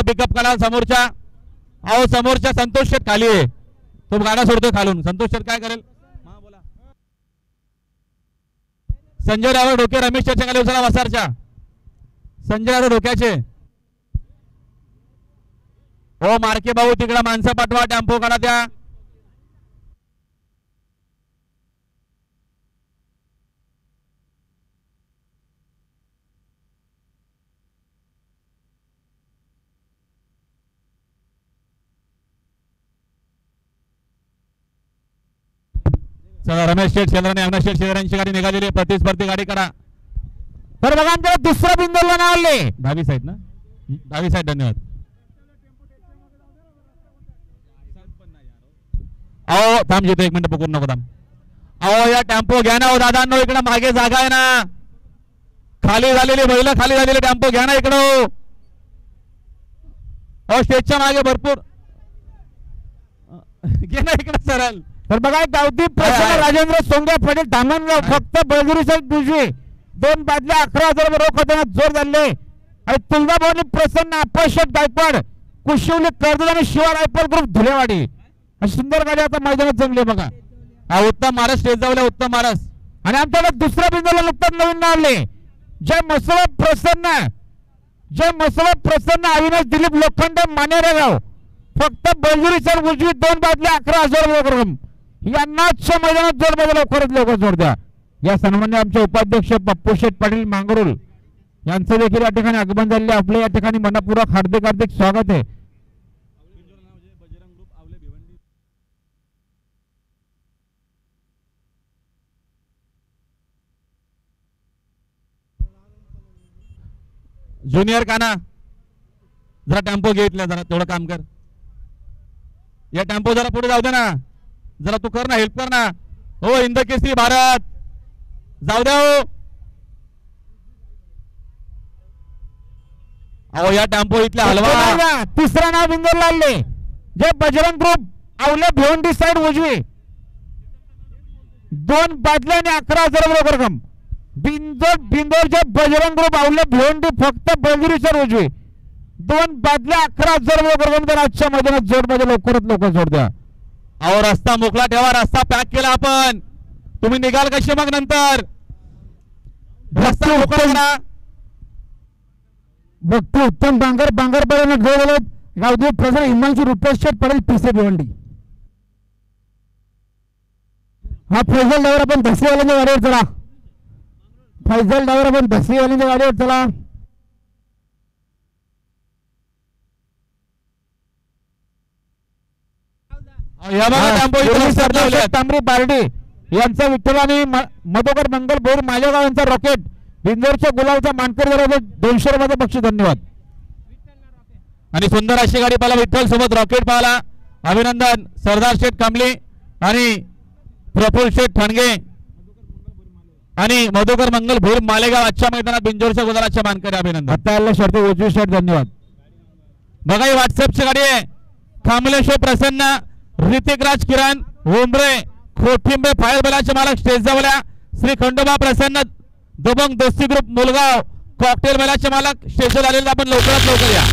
Tempo pickup करा समोरच्या. अहो समोरच्या संतोष शेठ खाली आहे, तो गाडा सोडतोय खालून. संतोष शेठ काय करेल? संजय राव डोके रमेश शेठच्या खाली उचला वसारच्या. संजय राव डोक्याचे. हो मार्के भाऊ तिकडे माणसं पाठवा, टेम्पो काढा त्या. चला रमेश शेठ शेजाराने अविनाश शेठ शेजारांची गाडी निघालेली आहे. प्रतिस्पर्धी गाडी करा. तर बघा आमच्या दुसऱ्या बिंदूला नाव आले. डावी साईड ना, डावी साईड. धन्यवाद. अहो थांब जिथे 1 मिनिट पकडून नको थांब. अहो या टेम्पो घ्या ना हो दादांनो, इकडे मागे जागा आहे ना, खाली झालेली बैल खाली झालेले टेम्पो घ्या ना इकडं. अहो स्टेजच्या मागे भरपूर घे ना इकडे सरळ. तर बघा गावठी प्रसन्न राजेंद्र सोंगे पटेल धामणगाव फक्त बळजुरी साईड दुसरी 2 बादल्या 11,000 रोख होताना जोर झाले. आणि तुळजाभवानी प्रसन्न अपशेट गायकवाड कुशिवली कर्जत आणि शिवा रायफल ग्रुप धुलेवाडी. सुंदर गाडी आता मैदानात जमली बघा. हा उत्तम महाराज स्टेज जावले, उत्तम महाराज. आणि आमच्याकडे दुसऱ्या बिंदूला नुकताच नवीन नाव आले. जय मसोबा प्रसन्न, जय मसोबा प्रसन्न अविनाश दिलीप लोखंडे मानेरेगाव फक्त बळजुरी साईड उजवी 2 बादल्या 11,000 रक्कम यांना मैदानात जोर बदल लवकरात लवकर जोर द्या. या सन्मान्य आमचे उपाध्यक्ष पप्पू शेठ पाटील मांगरुल यांचं देखील या ठिकाणी आगमन झाले. आपलं या ठिकाणी मनपूर्वक हार्दिक हार्दिक स्वागत आहे. ज्युनियर काना जरा टेम्पो घेतला, जरा तेवढं काम कर. या टेम्पो जरा पुढे जाऊ दे ना, जरा तू कर ना, हेल्प कर ना. हो हिंद केसरी भारत जाऊ द्या हो. अहो या टेम्पो इथल्या हलवा. तिसरा नाव बिंदू लागले. जे बजरंग ग्रुप आवले भिवंडी साईड उजवी 2 बादल्या आणि 11,000 रक्कम. बिंदोरचे बजरंग ग्रुप आवले भिवंडी फक्त बळजुरी साईड उजवी 2 बादल्या 11,000 रक्कम. तर आजच्या मैदानात जोड बदल लवकरात लवकर जोड द्या. अहो रस्ता मोकळा ठेवा, रस्ता पॅक केला आपण. तुम्ही निघाल कशी मग नंतर? रस्ता मोकळा करा. भक्ती उत्तम बांगर पडेल गावदेव प्रसन्न हिमांशू रुपेश शेठ पडेल तिसरे भिवंडी. हा फैजल डावर आपण धसरीवाल्यांच्या गाडीवर चला. फैजल डावर आपण धसरीवाल्यांच्या गाडीवर चला. तांबरी बारडी यांचा विठ्ठल आणि मधुकर मंगल भोर मालेगाव यांचा रॉकेट बिंदोरच्या गुलाबचा मानकर 200 रुपयाचं बक्षीस. धन्यवाद. आणि सुंदर अशी गाडी पाहिला विठ्ठल सोबत रॉकेट पाहिला. अभिनंदन सरदार शेठ कांबळे आणि प्रफुल्ल शेठ ठाणगे आणि मधुकर मंगल भोर मालेगाव आजच्या मैदानात बिंजोरच्या गुलाबाच्या मानकरी. अभिनंदन. आता शर्ट उजवी शर्ट. धन्यवाद. बघा ही व्हॉट्सअपची गाडी आहे. खामलेश्वर प्रसन्न ऋतिक राज किरण होंबरे खोटिंबे फायर बलाचे मालक स्टेज जवळ्या श्री खंडोबा प्रसन्न दबंग दोस्ती ग्रुप मुलगाव कॉकटेल मेलाचे मालक स्टेजवर आलेले आपण लवकरात लवकर या.